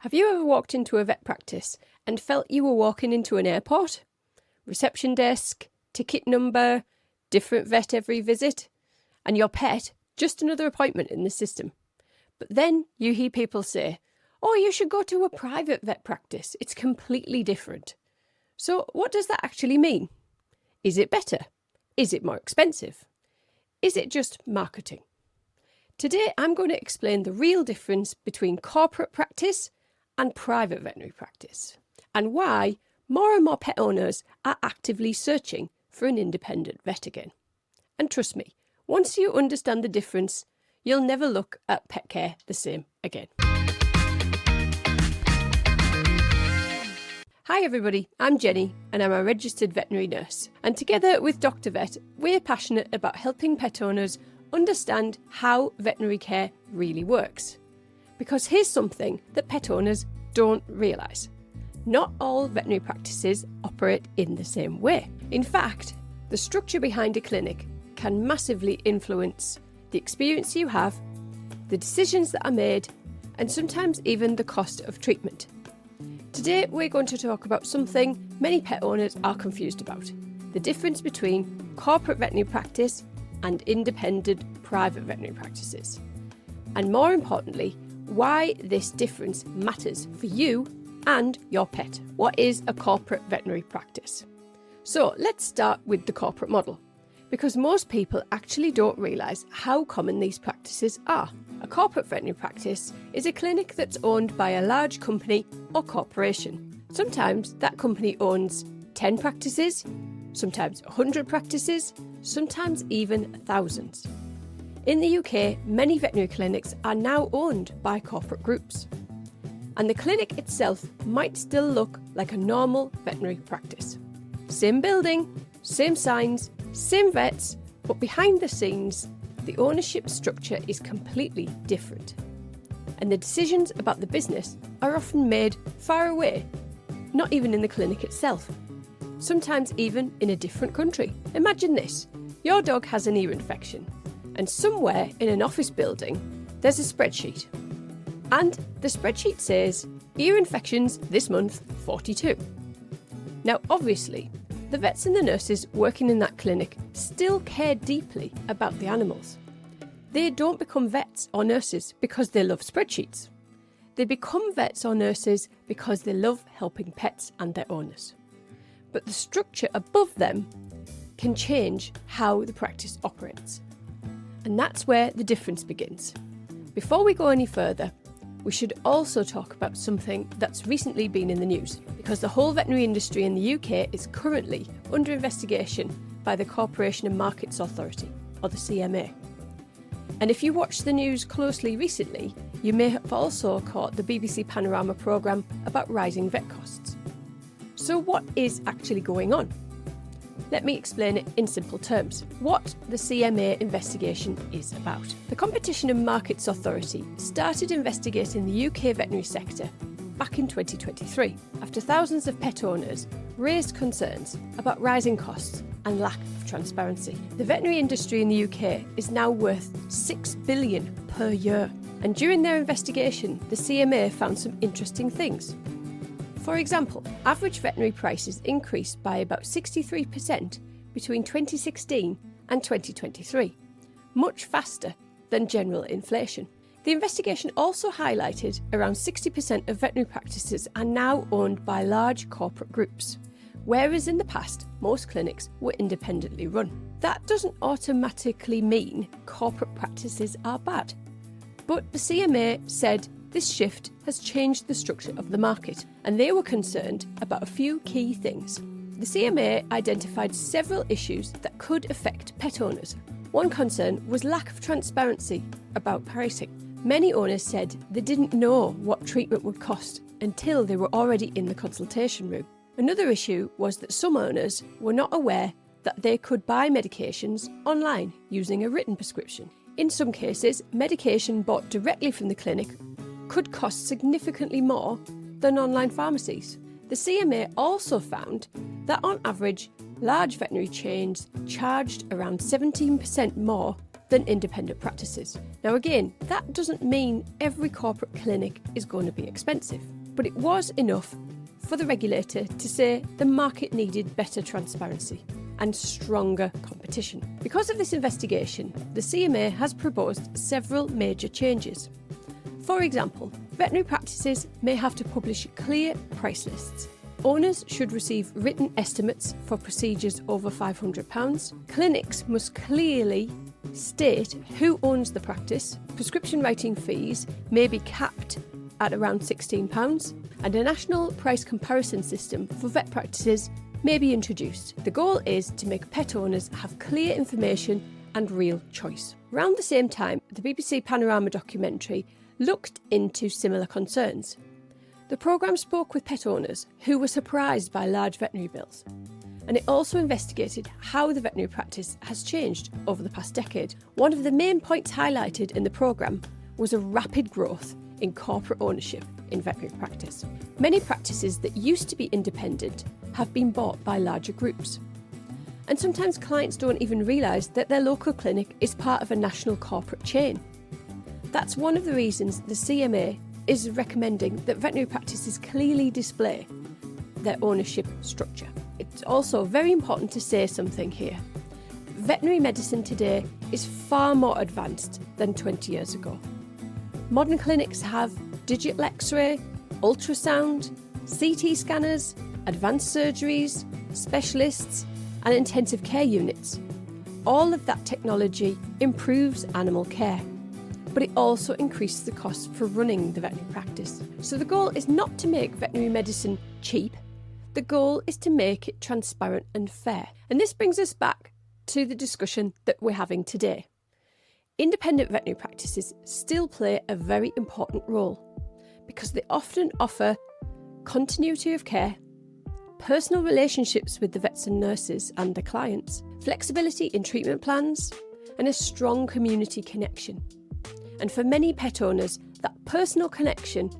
Have you ever walked into a vet practice and felt you were walking into an airport? Reception desk, ticket number, different vet every visit, and your pet, just another appointment in the system. But then you hear people say, "Oh, you should go to a private vet practice. It's completely different." So what does that actually mean? Is it better? Is it more expensive? Is it just marketing? Today I'm going to explain the real difference between corporate practice and private veterinary practice, and why more and more pet owners are actively searching for an independent vet again. And trust me, once you understand the difference, you'll never look at pet care the same again. Hi everybody, I'm Jenny and I'm a registered veterinary nurse, and together with DrVet we're passionate about helping pet owners understand how veterinary care really works. Because here's something that pet owners don't realise. Not all veterinary practices operate in the same way. In fact, the structure behind a clinic can massively influence the experience you have, the decisions that are made, and sometimes even the cost of treatment. Today we're going to talk about something many pet owners are confused about: the difference between corporate veterinary practice and independent private veterinary practices. And more importantly, why this difference matters for you and your pet. What is a corporate veterinary practice? So let's start with the corporate model, because most people actually don't realise how common these practices are. A corporate veterinary practice is a clinic that's owned by a large company or corporation. Sometimes that company owns 10 practices, sometimes 100 practices, sometimes even thousands. In the UK, many veterinary clinics are now owned by corporate groups. And the clinic itself might still look like a normal veterinary practice. Same building, same signs, same vets, but behind the scenes, the ownership structure is completely different. And the decisions about the business are often made far away, not even in the clinic itself. Sometimes even in a different country. Imagine this: your dog has an ear infection, and somewhere in an office building there's a spreadsheet. And the spreadsheet says, ear infections this month, 42. Now obviously, the vets and the nurses working in that clinic still care deeply about the animals. They don't become vets or nurses because they love spreadsheets. They become vets or nurses because they love helping pets and their owners. But the structure above them can change how the practice operates. And that's where the difference begins. Before we go any further, we should also talk about something that's recently been in the news, because the whole veterinary industry in the UK is currently under investigation by the Corporation and Markets Authority, or the CMA. And if you watched the news closely recently, you may have also caught the BBC Panorama programme about rising vet costs. So what is actually going on? Let me explain it in simple terms, what the CMA investigation is about. The Competition and Markets Authority started investigating the UK veterinary sector back in 2023, after thousands of pet owners raised concerns about rising costs and lack of transparency. The veterinary industry in the UK is now worth £6 billion per year, and during their investigation, the CMA found some interesting things. For example, average veterinary prices increased by about 63% between 2016 and 2023, much faster than general inflation. The investigation also highlighted around 60% of veterinary practices are now owned by large corporate groups, whereas in the past most clinics were independently run. That doesn't automatically mean corporate practices are bad, but the CMA said this shift has changed the structure of the market, and they were concerned about a few key things. The CMA identified several issues that could affect pet owners. One concern was lack of transparency about pricing. Many owners said they didn't know what treatment would cost until they were already in the consultation room. Another issue was that some owners were not aware that they could buy medications online using a written prescription. In some cases, medication bought directly from the clinic could cost significantly more than online pharmacies. The CMA also found that on average, large veterinary chains charged around 17% more than independent practices. Now again, that doesn't mean every corporate clinic is going to be expensive, but it was enough for the regulator to say the market needed better transparency and stronger competition. Because of this investigation, the CMA has proposed several major changes. For example, veterinary practices may have to publish clear price lists. Owners should receive written estimates for procedures over £500. Clinics must clearly state who owns the practice. Prescription writing fees may be capped at around £16, and a national price comparison system for vet practices may be introduced. The goal is to make pet owners have clear information and real choice. Around the same time, the BBC Panorama documentary looked into similar concerns. The programme spoke with pet owners who were surprised by large veterinary bills, and it also investigated how the veterinary practice has changed over the past decade. One of the main points highlighted in the programme was a rapid growth in corporate ownership in veterinary practice. Many practices that used to be independent have been bought by larger groups. And sometimes clients don't even realise that their local clinic is part of a national corporate chain. That's one of the reasons the CMA is recommending that veterinary practices clearly display their ownership structure. It's also very important to say something here. Veterinary medicine today is far more advanced than 20 years ago. Modern clinics have digital X-ray, ultrasound, CT scanners, advanced surgeries, specialists, and intensive care units. All of that technology improves animal care, but it also increases the cost for running the veterinary practice. So the goal is not to make veterinary medicine cheap. The goal is to make it transparent and fair. And this brings us back to the discussion that we're having today. Independent veterinary practices still play a very important role because they often offer continuity of care, personal relationships with the vets and nurses and the clients, flexibility in treatment plans, and a strong community connection. And for many pet owners, that personal connection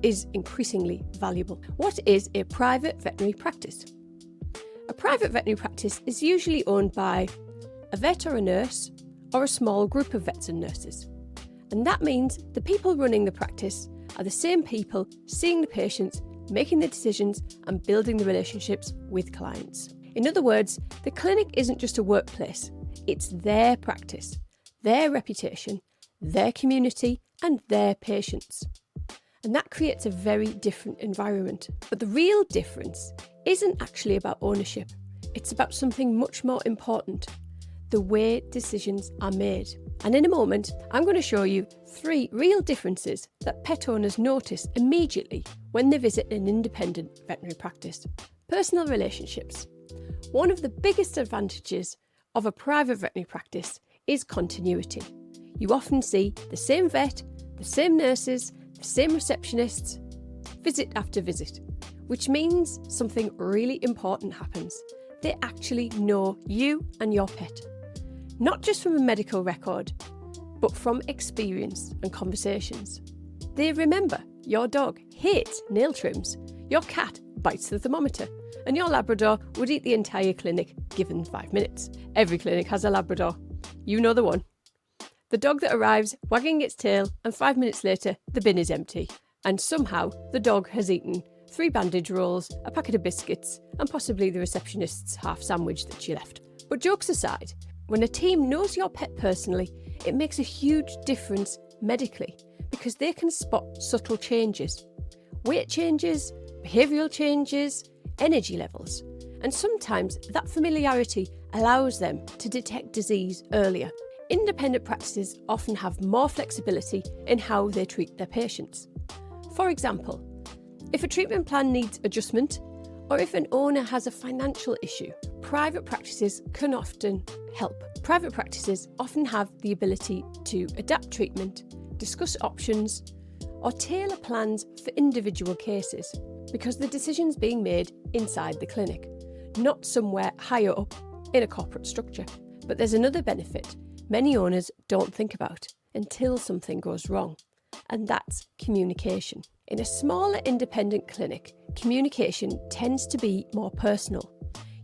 is increasingly valuable. What is a private veterinary practice? A private veterinary practice is usually owned by a vet or a nurse or a small group of vets and nurses. And that means the people running the practice are the same people seeing the patients, making the decisions and building the relationships with clients. In other words, the clinic isn't just a workplace, it's their practice, their reputation, their community and their patients. And that creates a very different environment. But the real difference isn't actually about ownership. It's about something much more important, the way decisions are made. And in a moment, I'm going to show you 3 real differences that pet owners notice immediately when they visit an independent veterinary practice. Personal relationships. One of the biggest advantages of a private veterinary practice is continuity. You often see the same vet, the same nurses, the same receptionists, visit after visit, which means something really important happens. They actually know you and your pet, not just from a medical record, but from experience and conversations. They remember your dog hates nail trims, your cat bites the thermometer, and your Labrador would eat the entire clinic given 5 minutes. Every clinic has a Labrador. You know the one. The dog that arrives wagging its tail and 5 minutes later the bin is empty. And somehow the dog has eaten 3 bandage rolls, a packet of biscuits and possibly the receptionist's half sandwich that she left. But jokes aside, when a team knows your pet personally, it makes a huge difference medically because they can spot subtle changes. Weight changes, behavioural changes, energy levels. And sometimes that familiarity allows them to detect disease earlier. Independent practices often have more flexibility in how they treat their patients. For example, if a treatment plan needs adjustment or if an owner has a financial issue, private practices can often help. Private practices often have the ability to adapt treatment, discuss options, or tailor plans for individual cases because the decision's being made inside the clinic, not somewhere higher up in a corporate structure. But there's another benefit many owners don't think about until something goes wrong, and that's communication. In a smaller independent clinic, communication tends to be more personal.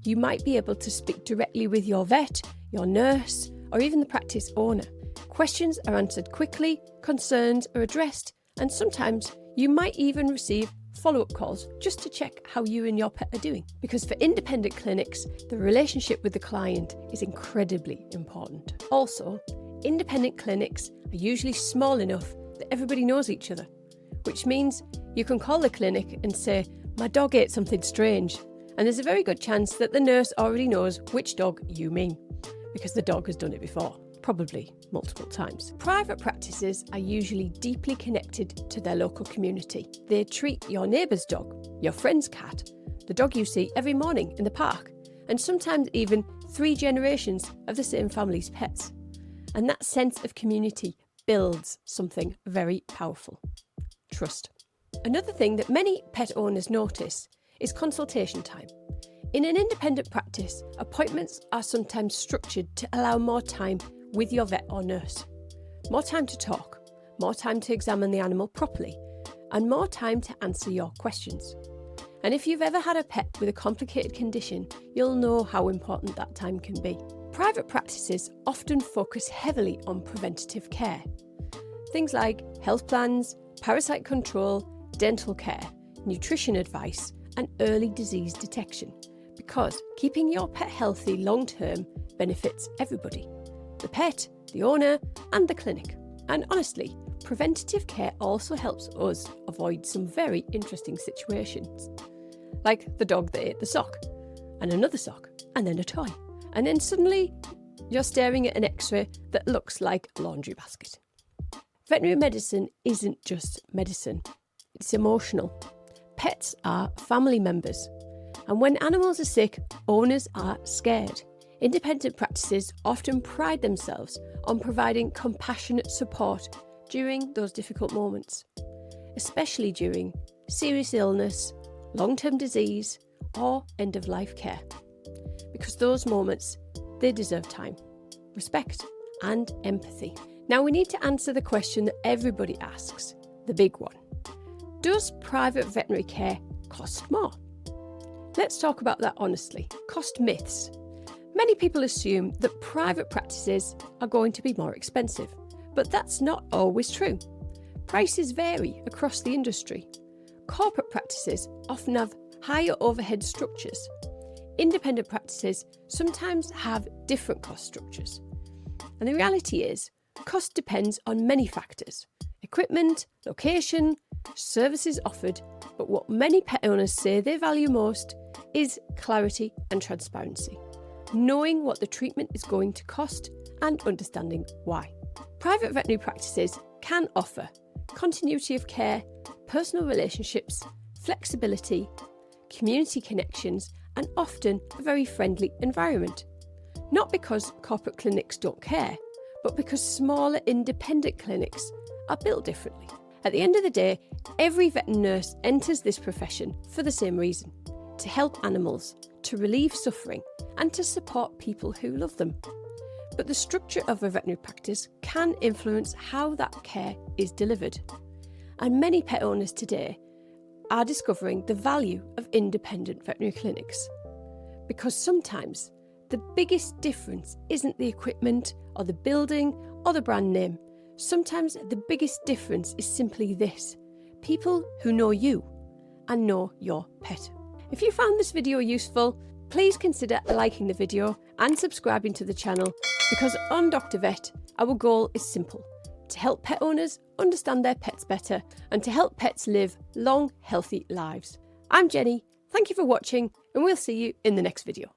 You might be able to speak directly with your vet, your nurse, or even the practice owner. Questions are answered quickly, concerns are addressed, and sometimes you might even receive follow-up calls just to check how you and your pet are doing. Because for independent clinics, the relationship with the client is incredibly important. Also, independent clinics are usually small enough that everybody knows each other, which means you can call the clinic and say, "My dog ate something strange," and there's a very good chance that the nurse already knows which dog you mean, because the dog has done it before, probably multiple times. Private practices are usually deeply connected to their local community. They treat your neighbour's dog, your friend's cat, the dog you see every morning in the park, and sometimes even 3 generations of the same family's pets. And that sense of community builds something very powerful: trust. Another thing that many pet owners notice is consultation time. In an independent practice, appointments are sometimes structured to allow more time with your vet or nurse. More time to talk, more time to examine the animal properly, and more time to answer your questions. And if you've ever had a pet with a complicated condition, you'll know how important that time can be. Private practices often focus heavily on preventative care. Things like health plans, parasite control, dental care, nutrition advice, and early disease detection, because keeping your pet healthy long-term benefits everybody: the pet, the owner, and the clinic. And honestly, preventative care also helps us avoid some very interesting situations, like the dog that ate the sock, and another sock, and then a toy. And then suddenly you're staring at an x-ray that looks like a laundry basket. Veterinary medicine isn't just medicine, it's emotional. Pets are family members, and when animals are sick, owners are scared. Independent practices often pride themselves on providing compassionate support during those difficult moments, especially during serious illness, long-term disease, or end-of-life care. Because those moments, they deserve time, respect, and empathy. Now we need to answer the question that everybody asks, the big one. Does private veterinary care cost more? Let's talk about that honestly. Cost myths. Many people assume that private practices are going to be more expensive, but that's not always true. Prices vary across the industry. Corporate practices often have higher overhead structures. Independent practices sometimes have different cost structures. And the reality is, cost depends on many factors: equipment, location, services offered, but what many pet owners say they value most is clarity and transparency, knowing what the treatment is going to cost and understanding why. Private veterinary practices can offer continuity of care, personal relationships, flexibility, community connections, and often a very friendly environment. Not because corporate clinics don't care, but because smaller independent clinics are built differently. At the end of the day, every vet and nurse enters this profession for the same reason: to help animals, to relieve suffering, and to support people who love them. But the structure of a veterinary practice can influence how that care is delivered. And many pet owners today are discovering the value of independent veterinary clinics. Because sometimes the biggest difference isn't the equipment or the building or the brand name. Sometimes the biggest difference is simply this: people who know you and know your pet. If you found this video useful, please consider liking the video and subscribing to the channel, because on DrVet, our goal is simple: to help pet owners understand their pets better and to help pets live long, healthy lives. I'm Jenny, thank you for watching, and we'll see you in the next video.